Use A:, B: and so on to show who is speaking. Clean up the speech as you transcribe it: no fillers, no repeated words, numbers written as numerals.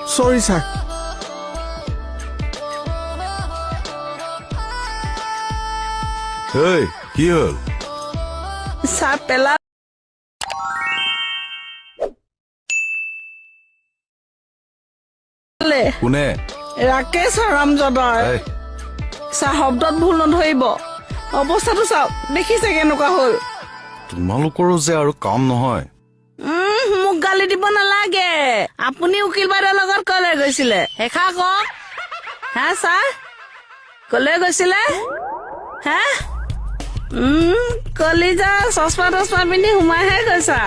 A: Sorry, sir.
B: Hey, কি হল?
C: চাহ পেলা
B: কোনে?
C: ৰাকেশ হাৰামজাদাই
B: এই,
C: চাহ শব্দত ভুল নধৰিব অৱস্থাটো চাওক দেখিছে কেনেকুৱা হল
B: তোমালোকৰো যে আৰু কাম নহয়।
C: মোক গালি দিব নালাগে আপুনি উকিল বাইদেউৰ লগত কলে গৈছিলে শেষা কওক হা ছাৰ কলে গৈছিলে হা কলিজা চশমা তচমা পিন্ধি সোমাইহে গৈছা